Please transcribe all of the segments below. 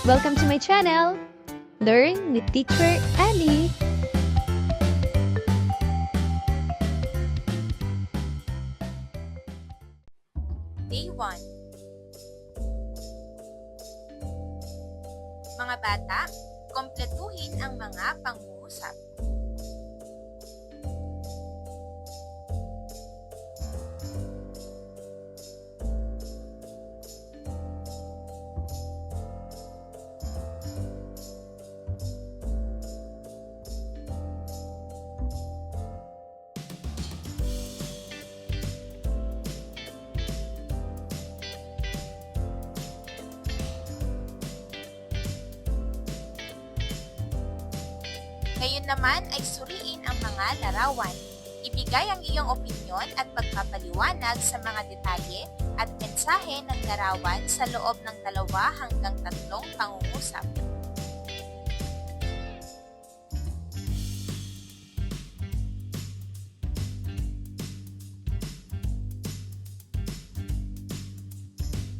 Welcome to my channel! Learn with Teacher Ali! Day 1. Mga bata, kompletuhin ang mga pangungusap. Ngayon naman ay suriin ang mga larawan. Ibigay ang iyong opinyon at pagpapaliwanag sa mga detalye at mensahe ng larawan sa loob ng 2 hanggang 3 pangungusap.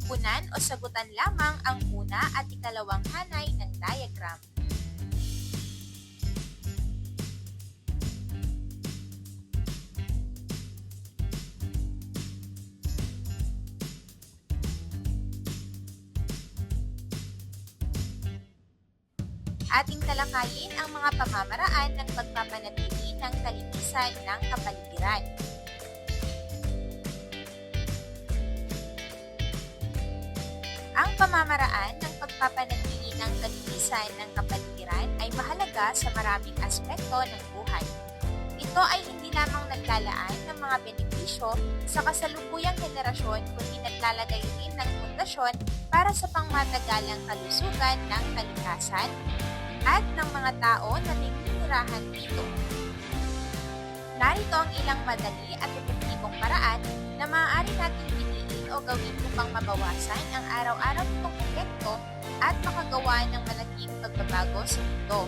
Punan o sagutan lamang ang una at ikalawang hanay ng diagram. Ating talakayin ang mga pamamaraan ng pagpapanatili ng kalinisan ng kapaligiran. Ang pamamaraan ng pagpapanatili ng kalinisan ng kapaligiran ay mahalaga sa maraming aspekto ng buhay. Ito ay hindi lamang naglalaan ng mga benepisyo sa kasalukuyang henerasyon kundi naglalagay rin ng pundasyon para sa pangmatagalang kalusugan ng kalikasan at ng mga tao na naninirahan dito. Narito ang ilang madali at epektibong paraan na maaari nating piliin o gawin upang mabawasan ang araw-araw nitong epekto at makagawa ng malaking pagbabago sa mundo.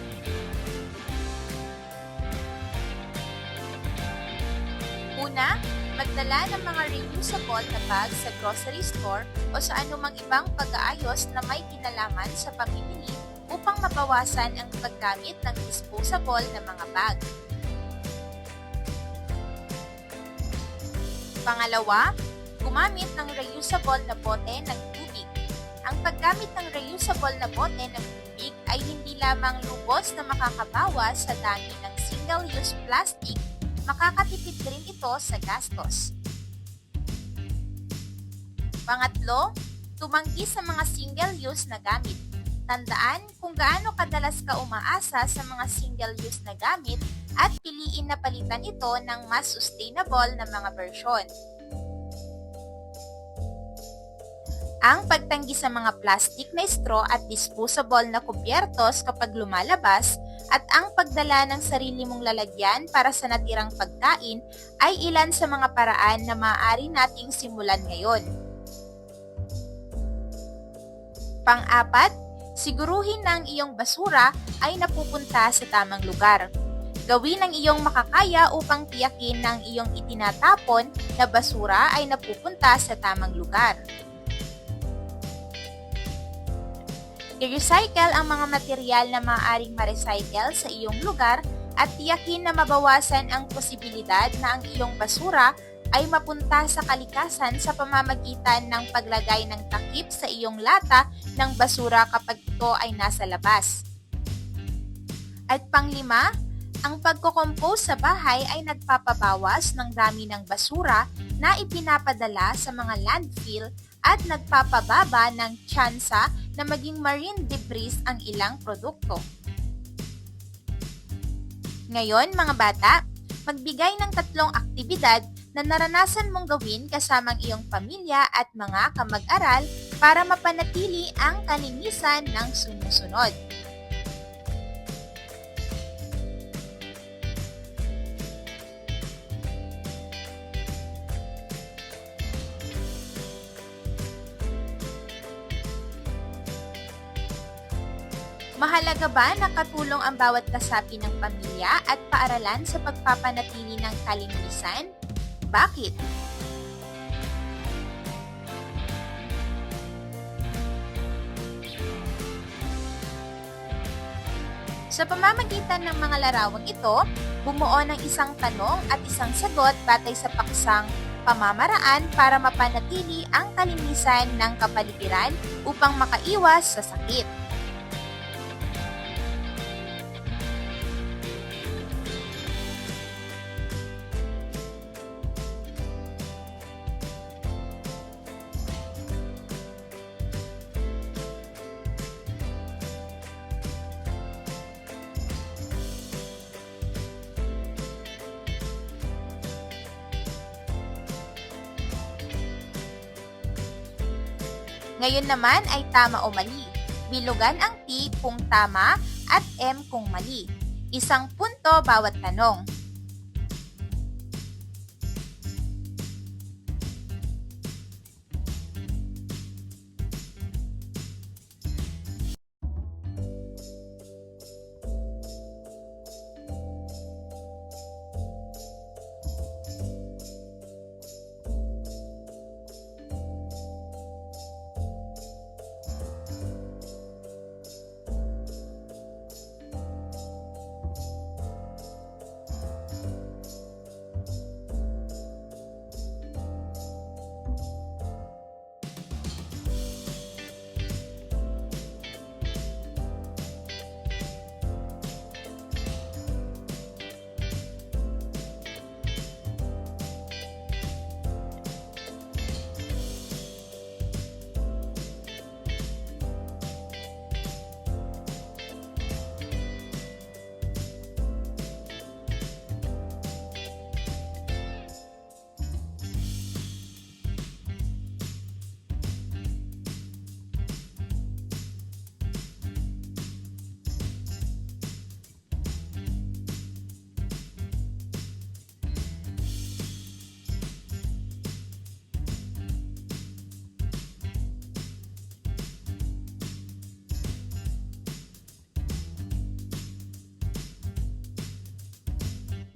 Una, magdala ng mga reusable na bag sa grocery store o sa anumang ibang pag-aayos na may kinalaman sa pamimili upang mabawasan ang paggamit ng disposable na mga bag. Pangalawa, gumamit ng reusable na bote ng tubig. Ang paggamit ng reusable na bote ng tubig ay hindi lamang lubos na makakabawas sa dami ng single-use plastic, makakatipid rin ito sa gastos. Pangatlo, tumanggi sa mga single-use na gamit. Tandaan kung gaano kadalas ka umaasa sa mga single-use na gamit at piliin na palitan ito ng mas sustainable na mga bersyon. Ang pagtanggi sa mga plastic na straw at disposable na kubyertos kapag lumalabas at ang pagdala ng sarili mong lalagyan para sa natirang pagkain ay ilan sa mga paraan na maaari nating simulan ngayon. Pang-apat, siguruhin na ang iyong basura ay napupunta sa tamang lugar. Gawin ang iyong makakaya upang tiyakin na ang iyong itinatapon na basura ay napupunta sa tamang lugar. I-recycle ang mga material na maaaring ma-recycle sa iyong lugar at tiyakin na mabawasan ang posibilidad na ang iyong basura ay mapunta sa kalikasan sa pamamagitan ng paglagay ng takip sa iyong lata ng basura kapag ito ay nasa labas. At panglima, ang pagko-compose sa bahay ay nagpapabawas ng dami ng basura na ipinapadala sa mga landfill at nagpapababa ng tsansa na maging marine debris ang ilang produkto. Ngayon mga bata, magbigay ng 3 aktibidad na naranasan mong gawin kasamang iyong pamilya at mga kamag-aral para mapanatili ang kalinisan ng sumusunod. Mahalaga ba na katulong ang bawat kasapi ng pamilya at paaralan sa pagpapanatili ng kalinisan? Bakit? Sa pamamagitan ng mga larawang ito, bumuo ng isang tanong at isang sagot batay sa paksang pamamaraan para mapanatili ang kalinisan ng kapaligiran upang makaiwas sa sakit. Ngayon naman ay tama o mali. Bilugan ang T kung tama at M kung mali. Isang punto bawat tanong.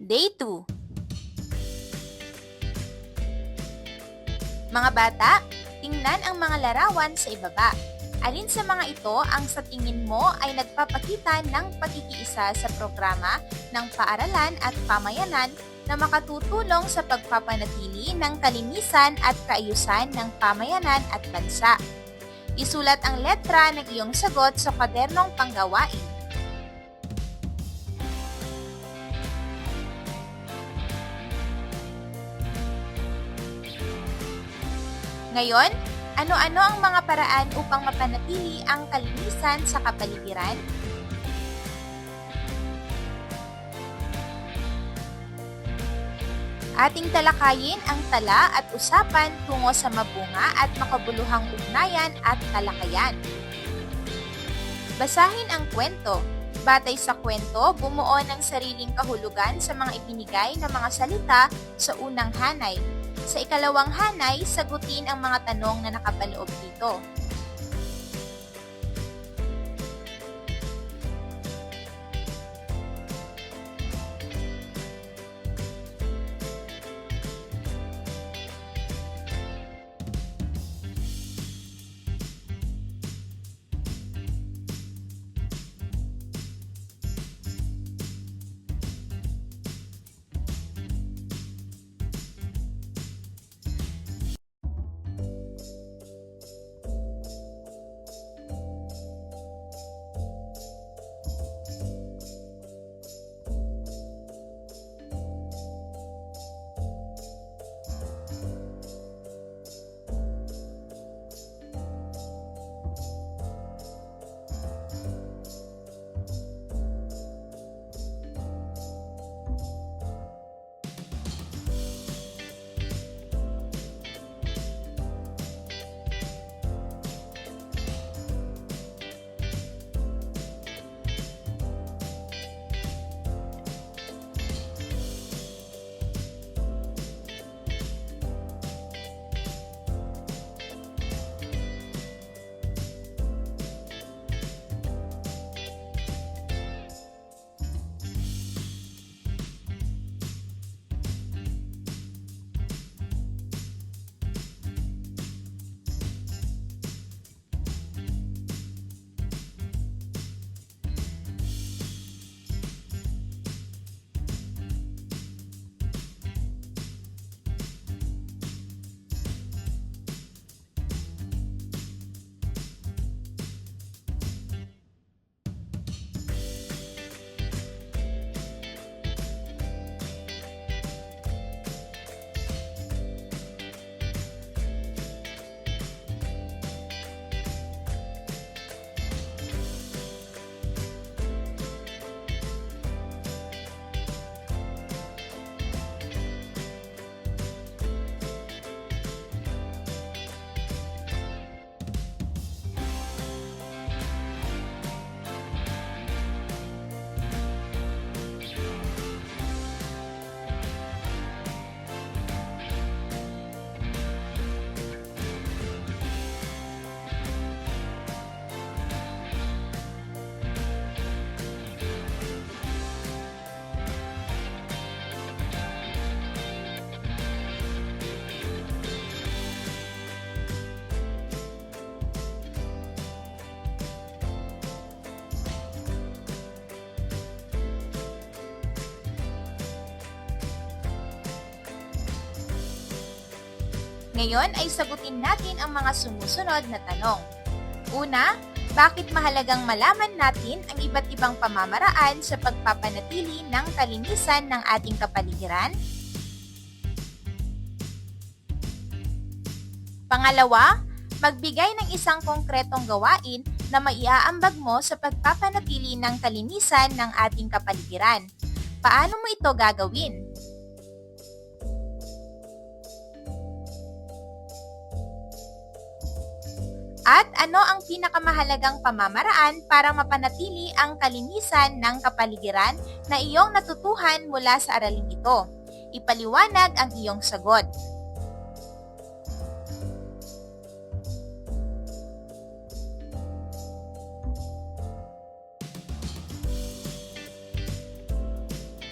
Day 2. Mga bata, tingnan ang mga larawan sa ibaba. Alin sa mga ito ang sa tingin mo ay nagpapakita ng pagkikiisa sa programa ng paaralan at pamayanan na makatutulong sa pagpapanatili ng kalinisan at kaayusan ng pamayanan at bansa? Isulat ang letra ng iyong sagot sa kwadernong panggawain. Ngayon, ano-ano ang mga paraan upang mapanatili ang kalinisan sa kapaligiran? Ating talakayin ang tala at usapan tungo sa mabunga at makabuluhang ugnayan at talakayan. Basahin ang kwento. Batay sa kwento, bumuo ng sariling kahulugan sa mga ibinigay na mga salita sa unang hanay. Sa ikalawang hanay, sagutin ang mga tanong na nakapaloob dito. Ngayon ay sagutin natin ang mga sumusunod na tanong. Una, bakit mahalagang malaman natin ang iba't ibang pamamaraan sa pagpapanatili ng kalinisan ng ating kapaligiran? Pangalawa, magbigay ng isang konkretong gawain na maiaambag mo sa pagpapanatili ng kalinisan ng ating kapaligiran. Paano mo ito gagawin? At ano ang pinakamahalagang pamamaraan para mapanatili ang kalinisan ng kapaligiran na iyong natutuhan mula sa araling ito? Ipaliwanag ang iyong sagot.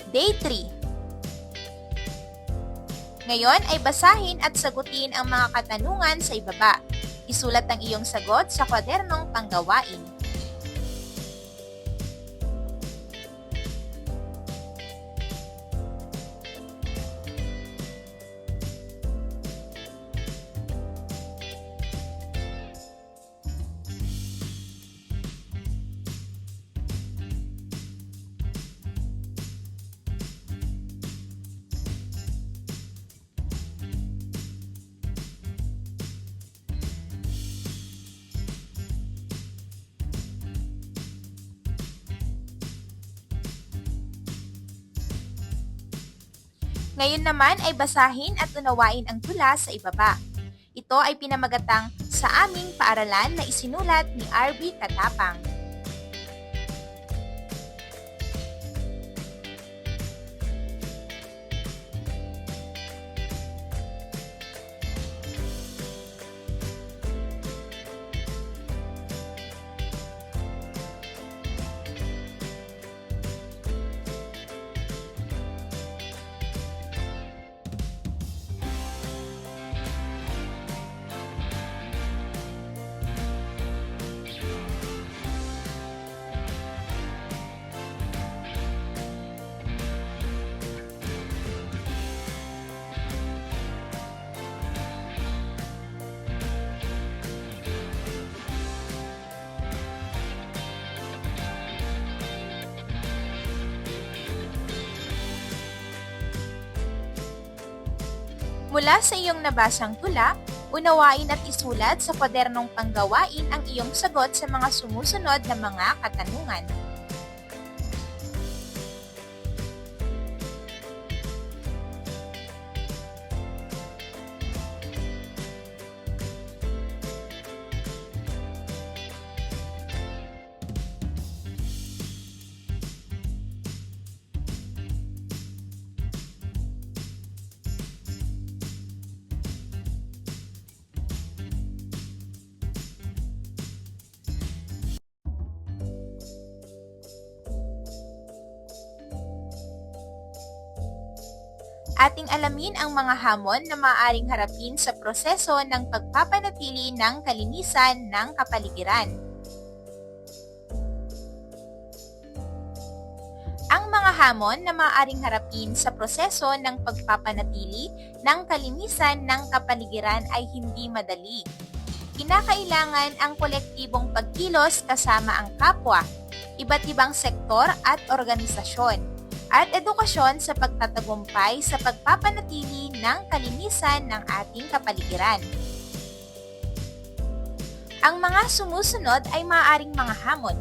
Day 3. Ngayon ay basahin at sagutin ang mga katanungan sa ibaba. Isulat ang iyong sagot sa kwadernong panggawain. Ngayon naman ay basahin at unawain ang tula sa ibaba. Ito ay pinamagatang sa aming paaralan na isinulat ni R.B. Katapang. Mula sa iyong nabasang tula, unawain at isulat sa kwadernong panggawain ang iyong sagot sa mga sumusunod na mga katanungan. Ating alamin ang mga hamon na maaaring harapin sa proseso ng pagpapanatili ng kalinisan ng kapaligiran. Ang mga hamon na maaaring harapin sa proseso ng pagpapanatili ng kalinisan ng kapaligiran ay hindi madali. Kinakailangan ang kolektibong pagkilos kasama ang kapwa, iba't ibang sektor at organisasyon, at edukasyon sa pagtatagumpay sa pagpapanatili ng kalinisan ng ating kapaligiran. Ang mga sumusunod ay maaaring mga hamon.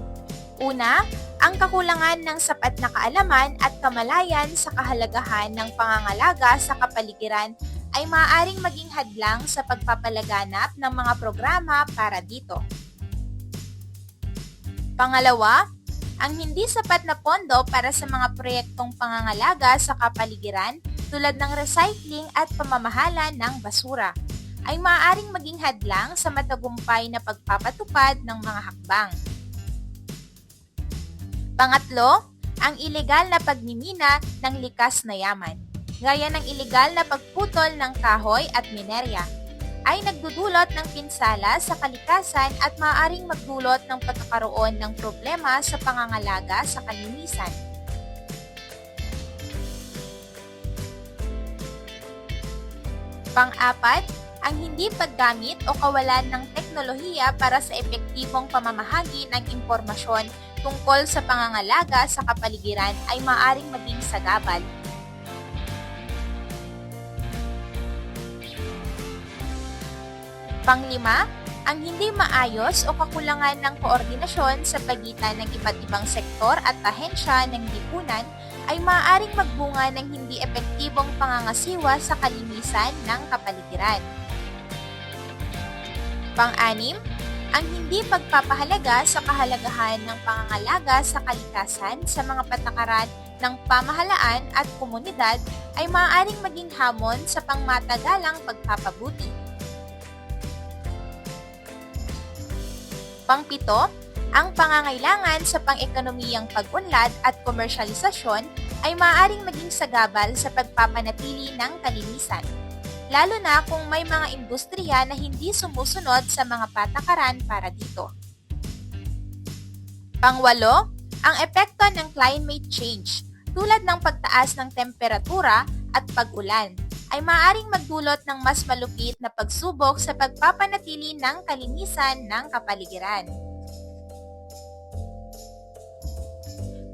Una, ang kakulangan ng sapat na kaalaman at kamalayan sa kahalagahan ng pangangalaga sa kapaligiran ay maaaring maging hadlang sa pagpapalaganap ng mga programa para dito. Pangalawa, ang hindi sapat na pondo para sa mga proyektong pangangalaga sa kapaligiran tulad ng recycling at pamamahala ng basura ay maaaring maging hadlang sa matagumpay na pagpapatupad ng mga hakbang. Pangatlo, ang ilegal na pagmimina ng likas na yaman, gaya ng ilegal na pagputol ng kahoy at minerya, ay nagdudulot ng pinsala sa kalikasan at maaaring magdulot ng pagkakaroon ng problema sa pangangalaga sa kalinisan. Pang-apat, ang hindi paggamit o kawalan ng teknolohiya para sa epektibong pamamahagi ng impormasyon tungkol sa pangangalaga sa kapaligiran ay maaaring maging sagabal. Panglima, ang hindi maayos o kakulangan ng koordinasyon sa pagitan ng iba't ibang sektor at ahensya ng lipunan ay maaaring magbunga ng hindi epektibong pangangasiwa sa kalinisan ng kapaligiran. Pang-anim, ang hindi pagpapahalaga sa kahalagahan ng pangangalaga sa kalikasan sa mga patakaran ng pamahalaan at komunidad ay maaaring maging hamon sa pangmatagalang pagpapabuti. Pang-pito, ang pangangailangan sa pang-ekonomiyang pag-unlad at komersyalisasyon ay maaaring maging sagabal sa pagpapanatili ng kalinisan, lalo na kung may mga industriya na hindi sumusunod sa mga patakaran para dito. Pang-walo, ang epekto ng climate change, tulad ng pagtaas ng temperatura at pag-ulan, ay maaaring magdulot ng mas malupit na pagsubok sa pagpapanatili ng kalinisan ng kapaligiran.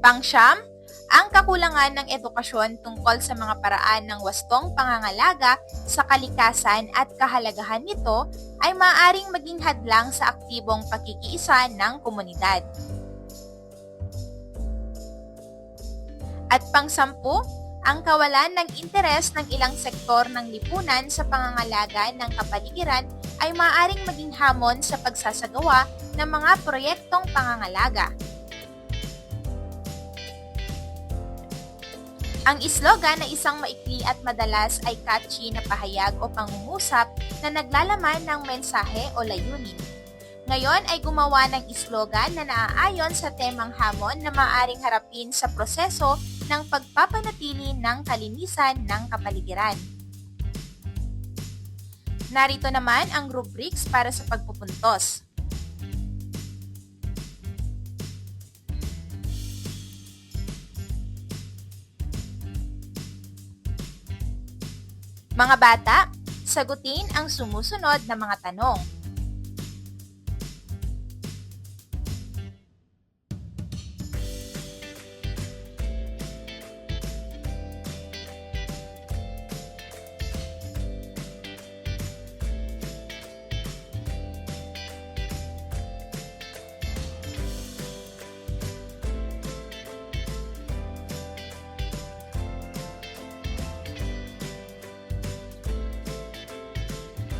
Pang-siyam, ang kakulangan ng edukasyon tungkol sa mga paraan ng wastong pangangalaga sa kalikasan at kahalagahan nito ay maaaring maging hadlang sa aktibong pakikiisa ng komunidad. At pang-sampu, ang kawalan ng interes ng ilang sektor ng lipunan sa pangangalaga ng kapaligiran ay maaaring maging hamon sa pagsasagawa ng mga proyektong pangangalaga. Ang slogan na isang maikli at madalas ay catchy na pahayag o pangungusap na naglalaman ng mensahe o layunin. Ngayon ay gumawa ng slogan na naaayon sa temang hamon na maaaring harapin sa proseso ng pagpapanatili ng kalinisan ng kapaligiran. Narito naman ang rubrics para sa pagpupuntos. Mga bata, sagutin ang sumusunod na mga tanong.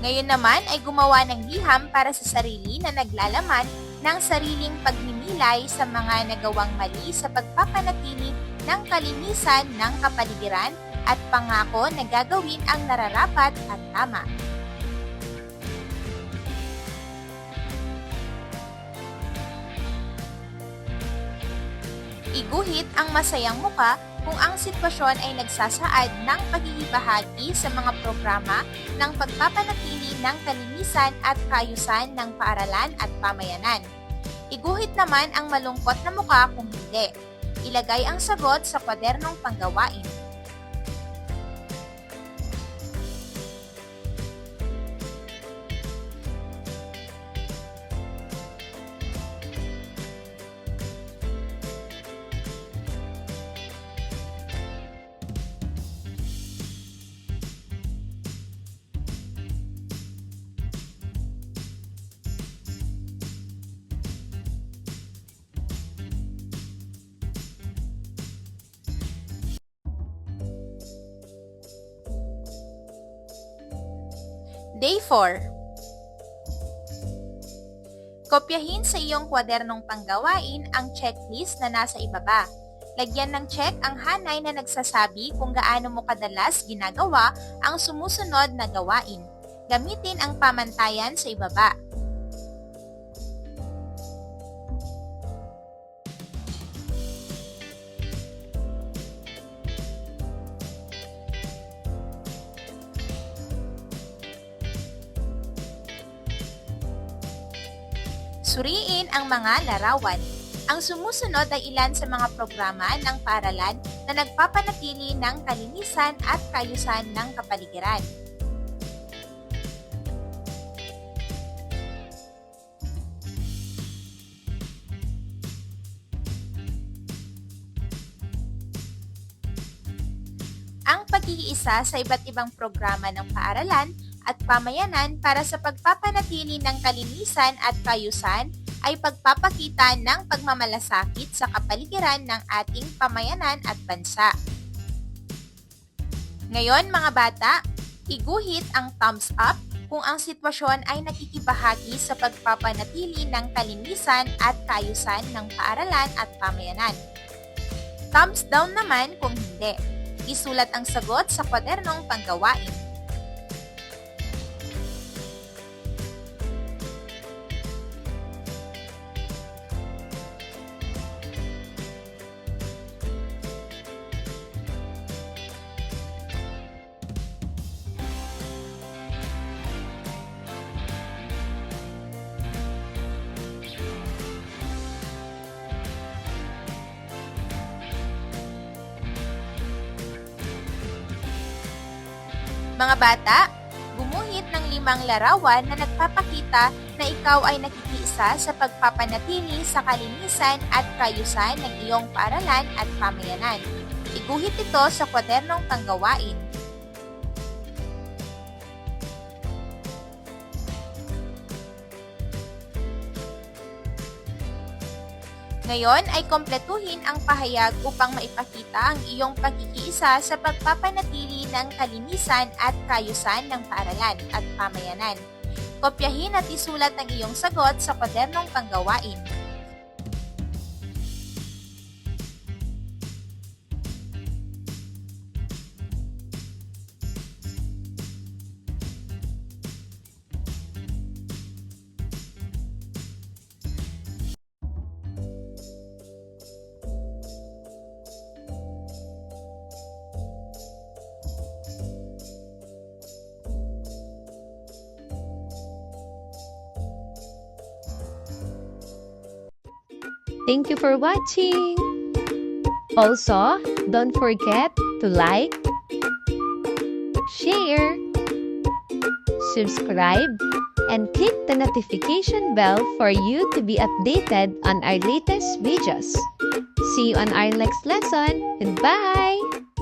Ngayon naman ay gumawa ng liham para sa sarili na naglalaman ng sariling pagninilay sa mga nagawang mali sa pagpapanatili ng kalinisan ng kapaligiran at pangako na gagawin ang nararapat at tama. Iguhit ang masayang muka kung ang sitwasyon ay nagsasaad ng pagigibahagi sa mga programa ng pagpapanatili ng kalinisan at kaayusan ng paaralan at pamayanan. Iguhit naman ang malungkot na muka kung hindi. Ilagay ang sagot sa kwadernong panggawain. Day 4. Kopyahin sa iyong kwadernong panggawain ang checklist na nasa ibaba. Lagyan ng check ang hanay na nagsasabi kung gaano mo kadalas ginagawa ang sumusunod na gawain. Gamitin ang pamantayan sa ibaba. Suriin ang mga larawan. Ang sumusunod ay ilan sa mga programa ng paaralan na nagpapanatili ng kalinisan at kaayusan ng kapaligiran. ang pag-iisa sa iba't ibang programa ng paaralan at pamayanan para sa pagpapanatili ng kalinisan at kaayusan ay pagpapakita ng pagmamalasakit sa kapaligiran ng ating pamayanan at bansa. Ngayon mga bata, iguhit ang thumbs up kung ang sitwasyon ay nakikibahagi sa pagpapanatili ng kalinisan at kaayusan ng paaralan at pamayanan. Thumbs down naman kung hindi. Isulat ang sagot sa kwadernong panggawain. Mga bata, gumuhit ng 5 larawan na nagpapakita na ikaw ay nakikiisa sa pagpapanatili sa kalinisan at kaayusan ng iyong paaralan at pamayanan. Iguhit ito sa kwadernong panggawain. Ngayon ay kompletuhin ang pahayag upang maipakita ang iyong pagkikiisa sa pagpapanatili ng kalinisan at kaayusan ng paaralan at pamayanan. Kopyahin at isulat ang iyong sagot sa kwadernong panggawain. Thank you for watching! Also, don't forget to like, share, subscribe, and click the notification bell for you to be updated on our latest videos. See you on our next lesson. Goodbye!